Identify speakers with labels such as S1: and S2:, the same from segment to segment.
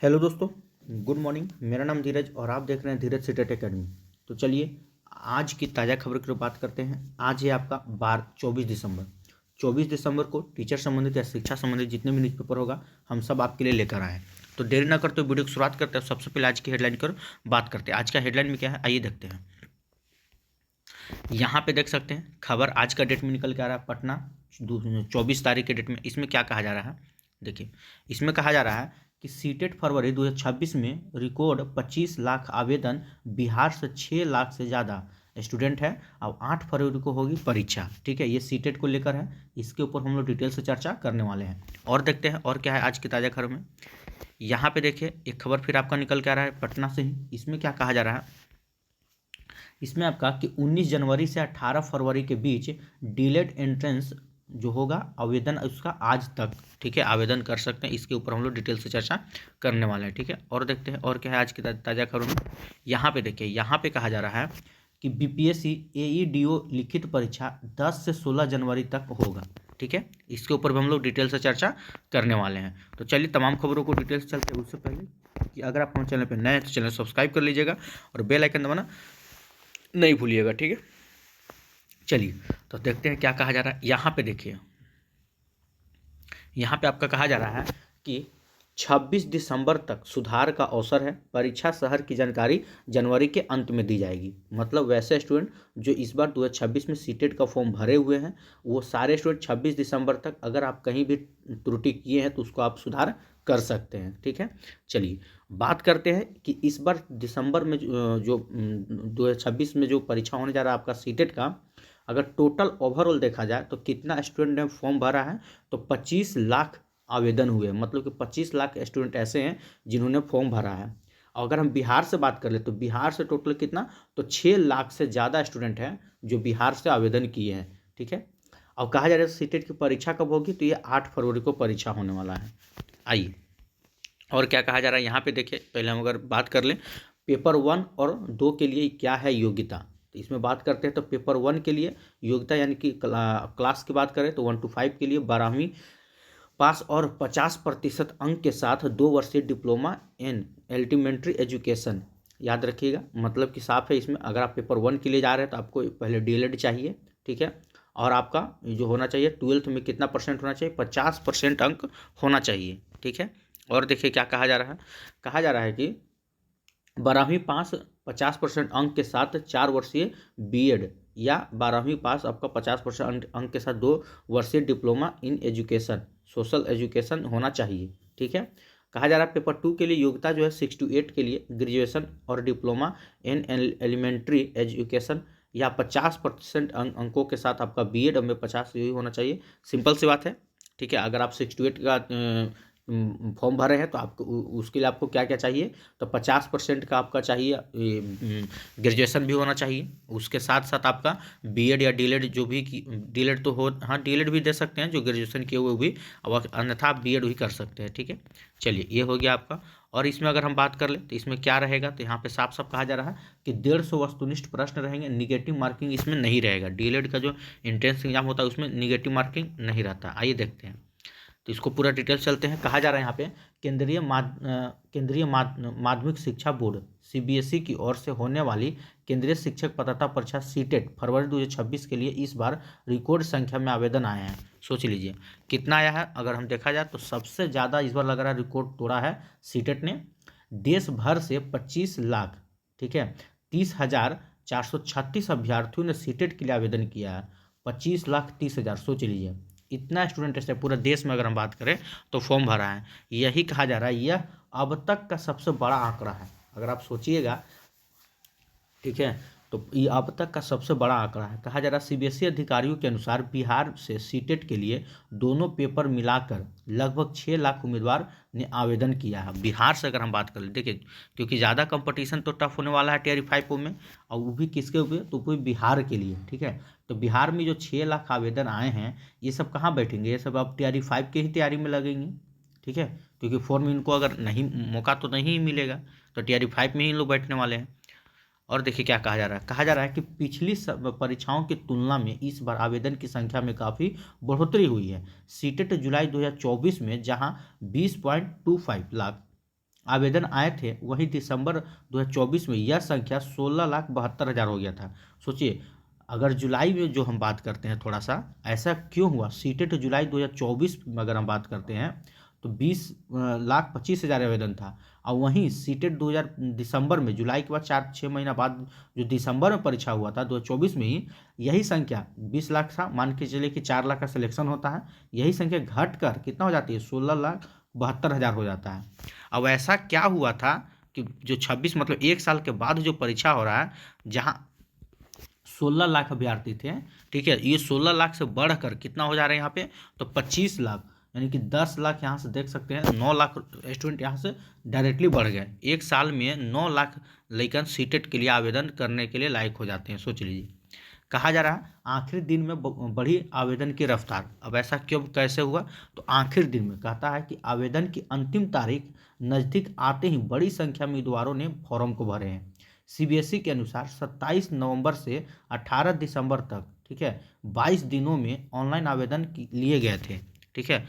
S1: Hello दोस्तों, good morning. मेरा नाम धीरज और आप देख रहे हैं धीरज सीटेट एकेडमी। तो चलिए आज की ताज़ा खबर की बात करते हैं। आज है आपका 24 दिसंबर। 24 दिसंबर को टीचर संबंधित या शिक्षा संबंधित जितने भी न्यूज़पेपर होगा हम सब आपके लिए लेकर आए हैं। तो देरी ना करते वीडियो की शुरुआत करते हैं। सबसे पहले आज की हेडलाइन कर बात करते हैं। आज का हेडलाइन में क्या है आइए देखते हैं। यहाँ पे देख सकते हैं खबर आज का डेट में निकल के आ रहा है पटना 24 तारीख के डेट में। इसमें क्या कहा जा रहा है देखिए, इसमें कहा जा रहा है कि सीटेट फरवरी 2026 में रिकॉर्ड 25 लाख आवेदन, बिहार से 6 लाख से ज़्यादा स्टूडेंट है। अब 8 फरवरी को होगी परीक्षा। ठीक है, ये सीटेट को लेकर है। इसके ऊपर हम लोग डिटेल से चर्चा करने वाले हैं और देखते हैं और क्या है आज की ताज़ा खबर में। यहाँ पे देखिए एक खबर फिर आपका निकल के आ रहा है पटना से ही। इसमें क्या कहा जा रहा है, इसमें आपका कि 19 जनवरी से 18 फरवरी के बीच डीलेड एंट्रेंस जो होगा आवेदन उसका आज तक, ठीक है, आवेदन कर सकते हैं। इसके ऊपर हम लोग डिटेल से चर्चा करने वाले हैं। ठीक है, और देखते हैं और क्या है आज की ताज़ा खबरों में। यहाँ पे देखिए, यहाँ पे कहा जा रहा है कि बीपीएससी एईडीओ लिखित परीक्षा 10 से 16 जनवरी तक होगा। ठीक है, इसके ऊपर भी हम लोग डिटेल से चर्चा करने वाले हैं। तो चलिए तमाम खबरों को डिटेल से चलते हैं। उससे पहले कि अगर आप हमारे चैनल पर नए हैं तो चैनल सब्सक्राइब कर लीजिएगा और बेल आइकन दबाना नहीं भूलिएगा। ठीक है, चलिए तो देखते हैं क्या कहा जा रहा है। यहाँ पे देखिए, यहाँ पे आपका कहा जा रहा है कि 26 दिसंबर तक सुधार का अवसर है। परीक्षा शहर की जानकारी जनवरी के अंत में दी जाएगी। मतलब वैसे स्टूडेंट जो इस बार 2026 में सीटेट का फॉर्म भरे हुए हैं वो सारे स्टूडेंट 26 दिसंबर तक अगर आप कहीं भी त्रुटि किए हैं तो उसको आप सुधार कर सकते हैं। ठीक है, चलिए बात करते हैं कि इस बार दिसंबर में जो 2026 में जो परीक्षा होने जा रहा है आपका सीटेट का, अगर टोटल ओवरऑल देखा जाए तो कितना स्टूडेंट ने फॉर्म भरा है तो 25 लाख आवेदन हुए। मतलब कि 25 लाख स्टूडेंट ऐसे हैं जिन्होंने फॉर्म भरा है। और अगर हम बिहार से बात कर ले तो बिहार से टोटल कितना, तो 6 लाख से ज़्यादा स्टूडेंट हैं जो बिहार से आवेदन किए हैं। ठीक है, और कहा जा रहा है सीटेट की परीक्षा कब होगी, तो ये 8 फरवरी को परीक्षा होने वाला है। आइए और क्या कहा जा रहा है यहाँ पे देखिए, पहले हम अगर बात कर लें पेपर 1 और 2 के लिए क्या है योग्यता, तो इसमें बात करते हैं। तो पेपर 1 के लिए योग्यता यानी कि क्लास की बात करें तो 1 to 5 के लिए 12वीं पास और 50% अंक के साथ 2 वर्षीय डिप्लोमा इन एलिमेंट्री एजुकेशन। याद रखिएगा, मतलब कि साफ है इसमें अगर आप पेपर 1 के लिए जा रहे हैं तो आपको पहले डीएलएड चाहिए। ठीक है, और आपका जो होना चाहिए 12th में कितना परसेंट होना चाहिए, 50% अंक होना चाहिए। ठीक है, और देखिए क्या कहा जा रहा है, कहा जा रहा है कि 12वीं पास 50% अंक के साथ 4 वर्षीय बीएड या 12वीं पास आपका 50% अंक के साथ 2 वर्षीय diploma in education social education होना चाहिए। ठीक है, कहा जा रहा है पेपर 2 के लिए योग्यता जो है 6 to 8 के लिए ग्रेजुएशन और डिप्लोमा इन एलिमेंट्री एजुकेशन या 50% अंकों के साथ आपका बीएड में 50 यही होना चाहिए। सिंपल सी बात है। ठीक है, अगर आप 6 to 8 का फॉर्म भरे हैं तो आपको उसके लिए आपको क्या क्या चाहिए, तो 50% का आपका चाहिए ग्रेजुएशन भी होना चाहिए। उसके साथ साथ आपका बीएड या डीएलएड जो भी डीएलएड तो हो, हाँ डीएलएड भी दे सकते हैं जो ग्रेजुएशन किए हुए भी, और अन्यथा आप बीएड भी कर सकते हैं। ठीक है, चलिए ये हो गया आपका। और इसमें अगर हम बात कर लें तो इसमें क्या रहेगा, तो यहाँ पे साफ साफ कहा जा रहा है कि 150 वस्तुनिष्ठ प्रश्न रहेंगे। निगेटिव मार्किंग इसमें नहीं रहेगा। डीएलएड का जो एंट्रेंस एग्जाम होता है उसमें निगेटिव मार्किंग नहीं रहता। आइए देखते हैं, तो इसको पूरा डिटेल्स चलते हैं। कहा जा रहा है यहाँ पे केंद्रीय माध्यमिक शिक्षा बोर्ड सीबीएसई की ओर से होने वाली केंद्रीय शिक्षक पात्रता परीक्षा सीटेट फरवरी 2026 के लिए इस बार रिकॉर्ड संख्या में आवेदन आए हैं। सोच लीजिए कितना आया है। अगर हम देखा जाए तो सबसे ज़्यादा इस बार लग रहा है रिकॉर्ड तोड़ा है सीटेट ने। देश भर से 25 लाख, ठीक है, 30,436 अभ्यर्थियों ने सीटेट के लिए आवेदन किया है। 25,30,000, सोच लीजिए इतना स्टूडेंट है पूरा देश में अगर हम बात करें तो फॉर्म भरा है। यही कहा जा रहा है यह अब तक का सबसे बड़ा आंकड़ा है। अगर आप सोचिएगा, ठीक है, तो ये अब तक का सबसे बड़ा आंकड़ा है। कहा जा रहा है सीबीएसई अधिकारियों के अनुसार बिहार से सीटेट के लिए दोनों पेपर मिलाकर लगभग 6 लाख उम्मीदवार ने आवेदन किया है। बिहार से अगर हम बात करें, देखिए क्योंकि ज़्यादा कंपटीशन तो टफ होने वाला है टीआरई 5 में, और वो भी किसके ऊपर, तो वो बिहार के लिए। ठीक है, तो बिहार में जो 6 लाख आवेदन आए हैं ये सब कहाँ बैठेंगे, ये सब अब टीआरई 5 की ही तैयारी में लगेंगे। ठीक है, क्योंकि 4 में इनको अगर नहीं मौका तो नहीं मिलेगा, तो टीआरई 5 में ही लोग बैठने वाले हैं। और देखिए क्या कहा जा रहा है, कहा जा रहा है कि पिछली परीक्षाओं की तुलना में इस बार आवेदन की संख्या में काफ़ी बढ़ोतरी हुई है। सीटेट जुलाई 2024 में जहां 20.25 लाख आवेदन आए थे, वहीं दिसंबर 2024 में यह संख्या 16,72,000 हो गया था। सोचिए, अगर जुलाई में जो हम बात करते हैं, थोड़ा सा ऐसा क्यों हुआ, सीटेट जुलाई 2024 में अगर हम बात करते हैं तो 20,25,000 आवेदन था, और वहीं सीटेट 2000 दिसंबर में, जुलाई के बाद 4-6 महीना बाद जो दिसंबर में परीक्षा हुआ था 2024 में ही, यही संख्या 20 लाख था। मान के चलिए कि 4 लाख का सिलेक्शन होता है, यही संख्या घट कर कितना हो जाती है, 16,72,000 हो जाता है। अब ऐसा क्या हुआ था कि जो 26 मतलब एक साल के बाद जो परीक्षा हो रहा है, जहाँ 16 लाख अभ्यर्थी थे, ठीक है, ये 16 लाख से बढ़कर कितना हो जा रहा है यहाँ पे, तो 25 लाख, यानी कि 10 लाख यहाँ से देख सकते हैं, 9 लाख स्टूडेंट यहाँ से डायरेक्टली बढ़ गए। एक साल में 9 लाख लेकिन सीटेट के लिए आवेदन करने के लिए लायक हो जाते हैं। सोच लीजिए, कहा जा रहा है आखिरी दिन में बढ़ी आवेदन की रफ्तार। अब ऐसा क्यों, कैसे हुआ, तो आखिरी दिन में कहता है कि आवेदन की अंतिम तारीख नज़दीक आते ही बड़ी संख्या में उम्मीदवारों ने फॉर्म को भरे हैं। सीबीएसई के अनुसार 27 नवंबर से 18 दिसंबर तक, ठीक है, 22 दिनों में ऑनलाइन आवेदन लिए गए थे। ठीक है,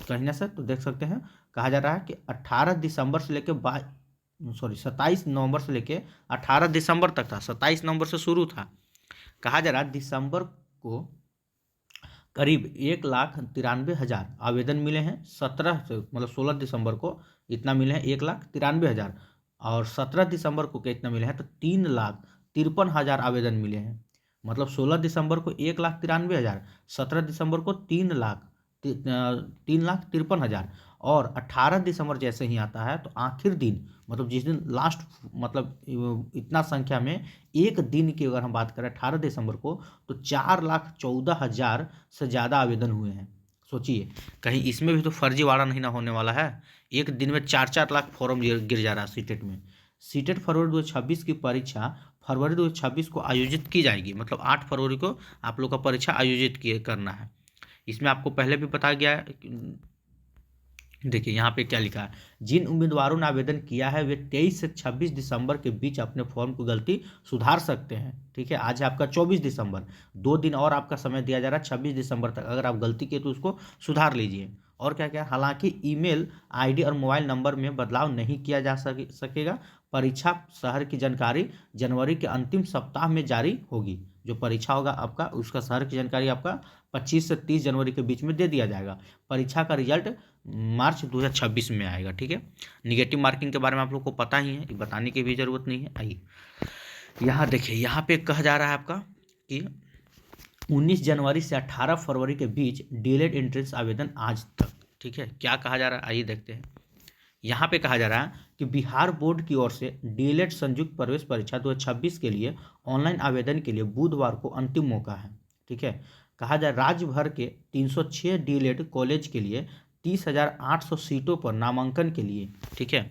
S1: कहीं ना सर, तो देख सकते हैं, कहा जा रहा है कि 18 दिसंबर से लेकर 27 नवंबर से लेकर 18 दिसंबर तक था, 27 नवंबर से शुरू था। कहा जा रहा है दिसंबर को करीब 1,93,000 आवेदन मिले हैं। 17 से मतलब 16 दिसंबर को इतना मिले हैं 1,93,000, और 17 दिसंबर को कितना मिले हैं, तो 3,53,000 आवेदन मिले हैं। मतलब 16 दिसंबर को 1,93,000, 17 दिसंबर को 3,53,000, और 18 दिसंबर जैसे ही आता है तो आखिर दिन, मतलब जिस दिन लास्ट, मतलब इतना संख्या में एक दिन की अगर हम बात करें 18 दिसंबर को, तो 4,14,000 से ज़्यादा आवेदन हुए हैं। सोचिए, कहीं इसमें भी तो फर्जीवाड़ा नहीं ना होने वाला है। एक दिन में 4-4 लाख फॉर्म गिर जा रहा है सीटेट में। सीटेट फरवरी 2026 की परीक्षा फरवरी 2026 को आयोजित की जाएगी, मतलब 8 फरवरी को आप लोग का परीक्षा आयोजित करना है। इसमें आपको पहले भी बताया गया है। देखिए यहाँ पे क्या लिखा है, जिन उम्मीदवारों ने आवेदन किया है वे 23 से 26 दिसंबर के बीच अपने फॉर्म की गलती सुधार सकते हैं। ठीक है, आज है आपका 24 दिसंबर, 2 दिन और आपका समय दिया जा रहा है 26 दिसंबर तक। अगर आप गलती किए तो उसको सुधार लीजिए। और क्या क्या, हालांकि ईमेल आईडी और मोबाइल नंबर में बदलाव नहीं किया जा सकेगा। परीक्षा शहर की जानकारी जनवरी के अंतिम सप्ताह में जारी होगी। जो परीक्षा होगा आपका, उसका शहर की जानकारी आपका 25 से 30 जनवरी के बीच में दे दिया जाएगा। परीक्षा का रिजल्ट मार्च 2026 में आएगा। ठीक है, निगेटिव मार्किंग के बारे में आप लोग को पता ही है, बताने की भी ज़रूरत नहीं है। आइए यहाँ देखिए, यहाँ पे कहा जा रहा है आपका कि 19 जनवरी से 18 फरवरी के बीच डीएलएड एंट्रेंस आवेदन आज तक। ठीक है, क्या कहा जा रहा है, आइए देखते हैं। यहाँ पे कहा जा रहा है कि बिहार बोर्ड की ओर से डीएलएड संयुक्त प्रवेश परीक्षा 2026 के लिए ऑनलाइन आवेदन के लिए बुधवार को अंतिम मौका है। ठीक है, कहा जाए राज्य भर के 306 डीएलएड कॉलेज के लिए 30,800 सीटों पर नामांकन के लिए, ठीक है,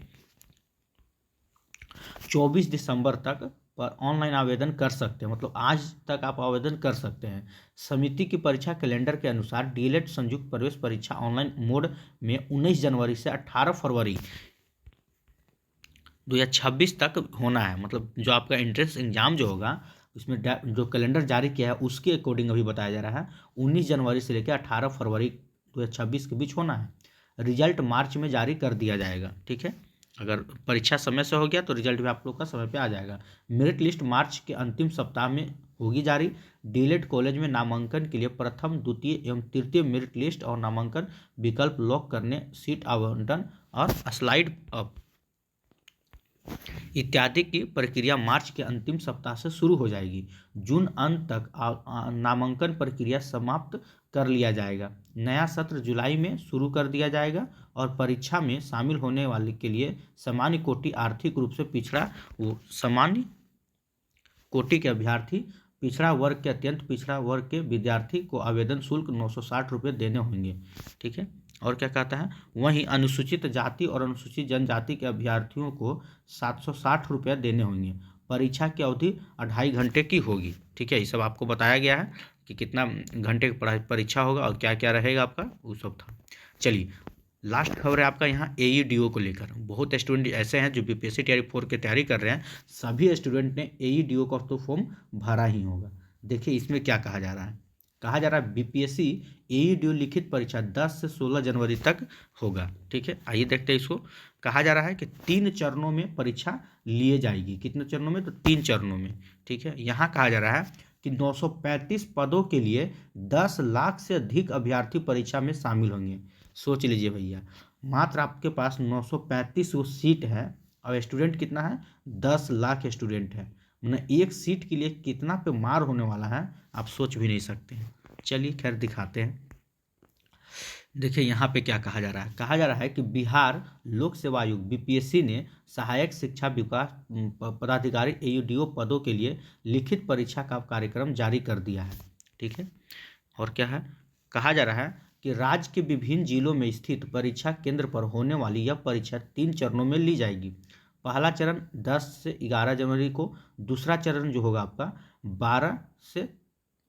S1: 24 दिसंबर तक पर ऑनलाइन आवेदन कर सकते हैं। मतलब आज तक आप आवेदन कर सकते हैं। समिति की परीक्षा कैलेंडर के अनुसार डीएलएड संयुक्त प्रवेश परीक्षा ऑनलाइन मोड में 19 जनवरी से 18 फरवरी 2026 तक होना है। मतलब जो आपका एंट्रेंस एग्जाम जो होगा, उसमें जो कैलेंडर जारी किया है उसके अकॉर्डिंग अभी बताया जा रहा है 19 जनवरी से लेकर 18 फरवरी 2026 के बीच होना है। रिजल्ट मार्च में जारी कर दिया जाएगा। ठीक है, अगर परीक्षा समय से हो गया तो रिजल्ट भी आप लोग का समय पे आ जाएगा। मेरिट लिस्ट मार्च के अंतिम सप्ताह में होगी जारी। डीएलएड कॉलेज में नामांकन के लिए प्रथम, द्वितीय एवं तृतीय मेरिट लिस्ट और नामांकन विकल्प लॉक करने, सीट आवंटन और स्लाइड अप इत्यादि की प्रक्रिया मार्च के अंतिम सप्ताह से शुरू हो जाएगी। जून अंत तक नामांकन प्रक्रिया समाप्त कर लिया जाएगा। नया सत्र जुलाई में शुरू कर दिया जाएगा और परीक्षा में शामिल होने वाले के लिए सामान्य कोटि, आर्थिक रूप से पिछड़ा सामान्य कोटि के अभ्यर्थी, पिछड़ा वर्ग के अत्यंत पिछड़ा वर्ग के विद्यार्थी को आवेदन शुल्क 960 रुपये देने होंगे। ठीक है, और क्या कहता है, वहीं अनुसूचित जाति और अनुसूचित जनजाति के अभ्यर्थियों को 760 रुपये देने होंगे। परीक्षा की अवधि 2.5 घंटे की होगी। ठीक है, ये सब आपको बताया गया है कि कितना घंटे की परीक्षा होगा और क्या क्या रहेगा आपका, वो सब था। चलिए, लास्ट खबर है आपका यहाँ AEDO को लेकर। बहुत स्टूडेंट ऐसे हैं जो BPSC Tier 4 की तैयारी कर रहे हैं। सभी स्टूडेंट ने AEDO का तो फॉर्म भरा ही होगा। देखिए इसमें क्या कहा जा रहा है, कहा जा रहा है बीपीएससी एईडीओ लिखित परीक्षा 10 से 16 जनवरी तक होगा। ठीक है, आइए देखते हैं इसको। कहा जा रहा है कि 3 चरणों में परीक्षा लिए जाएगी। कितने चरणों में? तो 3 चरणों में। ठीक है, यहाँ कहा जा रहा है कि 935 पदों के लिए 10 लाख से अधिक अभ्यर्थी परीक्षा में शामिल होंगे। सोच लीजिए भैया, मात्र आपके पास 935 वो सीट है और स्टूडेंट कितना है? 10 लाख स्टूडेंट है। मतलब एक सीट के लिए कितना पे मार होने वाला है आप सोच भी नहीं सकते हैं। चलिए खैर दिखाते हैं। देखिए यहाँ पे क्या कहा जा रहा है। कहा जा रहा है कि बिहार लोक सेवा आयोग बीपीएससी ने सहायक शिक्षा विकास पदाधिकारी एईडीओ पदों के लिए लिखित परीक्षा का कार्यक्रम जारी कर दिया है। ठीक है, और क्या है? कहा जा रहा है कि राज्य के विभिन्न जिलों में स्थित परीक्षा केंद्र पर होने वाली यह परीक्षा 3 चरणों में ली जाएगी। पहला चरण 10 से 11 जनवरी को, दूसरा चरण जो होगा आपका 12 से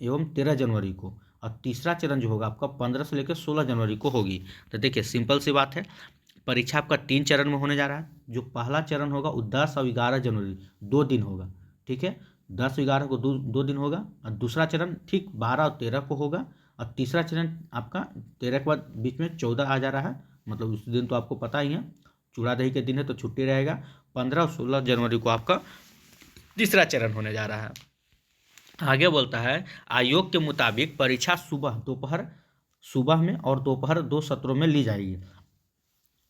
S1: एवं 13 जनवरी को, और तीसरा चरण जो होगा आपका 15 से लेकर 16 जनवरी को होगी। तो देखिए सिंपल सी बात है, परीक्षा आपका 3 चरण में होने जा रहा है। जो पहला चरण होगा वो 10 और 11 जनवरी 2 दिन होगा। ठीक है, 10 और 11 को दो दिन होगा, और दूसरा चरण ठीक 12 और 13 को होगा, और तीसरा चरण आपका 13 के बाद बीच में 14 आ जा रहा है, मतलब उस दिन तो आपको पता ही है चूड़ा दही के दिन है तो छुट्टी रहेगा। 15 और 16 जनवरी को आपका तीसरा चरण होने जा रहा है। आगे बोलता है आयोग के मुताबिक परीक्षा सुबह में और दोपहर 2 सत्रों में ली जाएगी।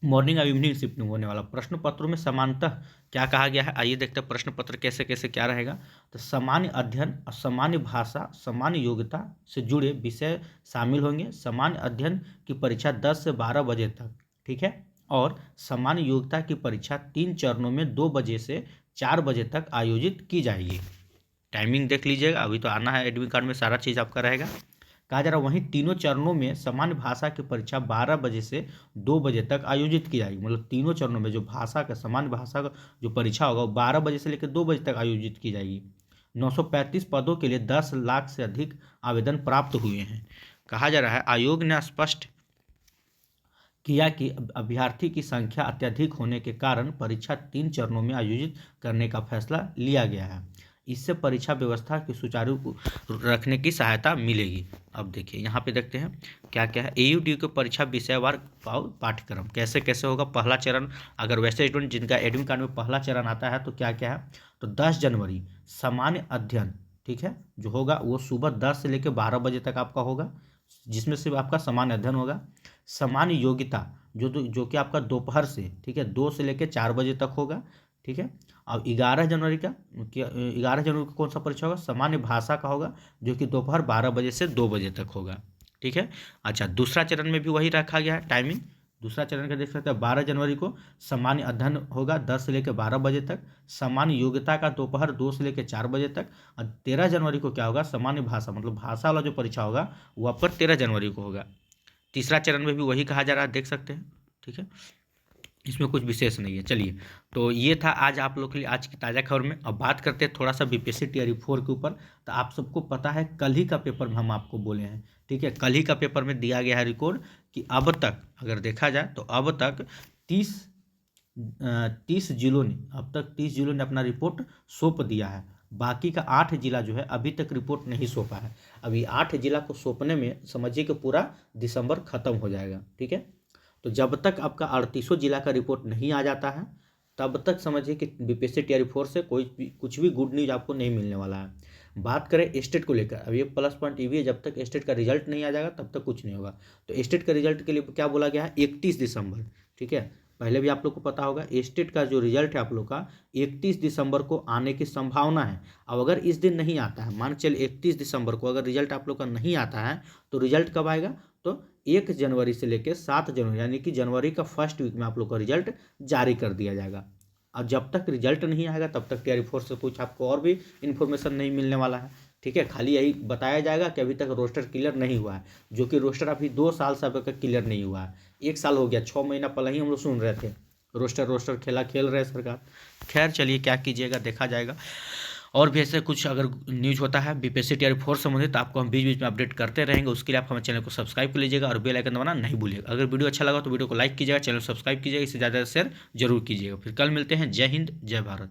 S1: मॉर्निंग और इवनिंग शिफ्ट में होने वाला। प्रश्न पत्रों में समानतः क्या कहा गया है, आइए देखते हैं प्रश्न पत्र कैसे कैसे क्या रहेगा। तो सामान्य अध्ययन और सामान्य भाषा सामान्य योग्यता से जुड़े विषय शामिल होंगे। सामान्य अध्ययन की परीक्षा 10 से 12 बजे तक, ठीक है, और सामान्य योग्यता की परीक्षा 3 चरणों में 2 बजे से 4 बजे तक आयोजित की जाएगी। टाइमिंग देख लीजिएगा, अभी तो आना है एडमिट कार्ड में सारा चीज़ आपका रहेगा। कहा जा रहा है वहीं तीनों चरणों में सामान्य भाषा की परीक्षा 12 बजे से 2 बजे तक आयोजित की जाएगी। मतलब तीनों चरणों में जो भाषा का सामान्य भाषा का जो परीक्षा होगा वो 12 बजे से लेकर 2 बजे तक आयोजित की जाएगी। 935 पदों के लिए 10 लाख से अधिक आवेदन प्राप्त हुए हैं। कहा जा रहा है आयोग ने स्पष्ट किया कि अभ्यर्थी की संख्या अत्यधिक होने के कारण परीक्षा 3 चरणों में आयोजित करने का फैसला लिया गया है। इससे परीक्षा व्यवस्था की सुचारू रखने की सहायता मिलेगी। अब देखिए यहाँ पे देखते हैं क्या क्या है। एईडीओ की परीक्षा विषयवार पाठ्यक्रम कैसे कैसे होगा। पहला चरण, अगर वैसे स्टूडेंट जिनका एडमिट कार्ड में पहला चरण आता है तो क्या क्या है, तो 10 जनवरी सामान्य अध्ययन, ठीक है, जो होगा वो सुबह 10 से लेकर 12 बजे तक आपका होगा, जिसमें सिर्फ आपका सामान्य अध्ययन होगा। सामान्य योग्यता जो कि आपका दोपहर से, ठीक है, 2 से लेकर 4 बजे तक होगा। ठीक है, अब 11 जनवरी का 11 जनवरी को कौन सा परीक्षा होगा, सामान्य भाषा का होगा, जो कि दोपहर 12 बजे से 2 बजे तक होगा। ठीक है, अच्छा दूसरा चरण में भी वही रखा गया है टाइमिंग। दूसरा चरण का देख सकते हैं 12 जनवरी को सामान्य अध्ययन होगा 10 से लेकर 12 बजे तक। सामान्य योग्यता का दोपहर 2 से लेकर 4 बजे तक। और 13 जनवरी को क्या होगा, सामान्य भाषा मतलब भाषा वाला जो परीक्षा होगा वो आपका 13 जनवरी को होगा। तीसरा चरण में भी वही कहा जा रहा है, देख सकते हैं। ठीक है, इसमें कुछ विशेष नहीं है। चलिए, तो ये था आज आप लोग के लिए आज की ताज़ा खबर में। अब बात करते हैं थोड़ा सा बीपीएससी टियर 4 के ऊपर। तो आप सबको पता है कल ही का पेपर में हम आपको बोले हैं, ठीक है, कल ही का पेपर में दिया गया है रिकॉर्ड कि अब तक अगर देखा जाए तो अब तक 30 जिलों ने अपना रिपोर्ट सौंप दिया है। बाकी का 8 जिला जो है अभी तक रिपोर्ट नहीं सौंपा है। अभी 8 जिला को सौंपने में समझिए कि पूरा दिसंबर खत्म हो जाएगा। ठीक है, तो जब तक आपका 38 जिला का रिपोर्ट नहीं आ जाता है तब तक समझिए कि बीपीएससी टियर 4 से कुछ भी गुड न्यूज़ आपको नहीं मिलने वाला है। बात करें स्टेट को लेकर, अब ये प्लस पॉइंट ये भी है, जब तक स्टेट का रिजल्ट नहीं आ जाएगा तब तक कुछ नहीं होगा। तो स्टेट का रिजल्ट के लिए क्या बोला गया है, 31 दिसंबर। ठीक है, पहले भी आप लोग को पता होगा स्टेट का जो रिजल्ट है आप लोग का 31 दिसंबर को आने की संभावना है। अब अगर इस दिन नहीं आता है, मान चलिए 31 दिसंबर को अगर रिजल्ट आप लोग का नहीं आता है तो रिजल्ट कब आएगा, तो 1 जनवरी से लेकर 7 जनवरी यानी कि जनवरी का फर्स्ट वीक में आप लोग का रिजल्ट जारी कर दिया जाएगा। अब जब तक रिजल्ट नहीं आएगा तब तक टियर 4 से कुछ आपको और भी इन्फॉर्मेशन नहीं मिलने वाला है। ठीक है, खाली यही बताया जाएगा कि अभी तक रोस्टर क्लियर नहीं हुआ है, जो कि रोस्टर अभी 2 साल से अभी तक क्लियर नहीं हुआ है। 1 साल हो गया, 6 महीना पहले ही हम लोग सुन रहे थे रोस्टर खेल रहे सरकार। खैर चलिए क्या कीजिएगा, देखा जाएगा। और भी ऐसे कुछ अगर न्यूज़ होता है बीपीएससी टियर 4 संबंधित तो आपको हम बीच बीच में अपडेट करते रहेंगे। उसके लिए आप हमारे चैनल को सब्सक्राइब कर लीजिएगा और बेल आइकन दबाना नहीं भूलिएगा। अगर वीडियो अच्छा लगा तो वीडियो को लाइक कीजिएगा, चैनल सब्सक्राइब कीजिएगा, इससे ज़्यादा शेयर जरूर कीजिएगा। फिर कल मिलते हैं। जय हिंद, जय भारत।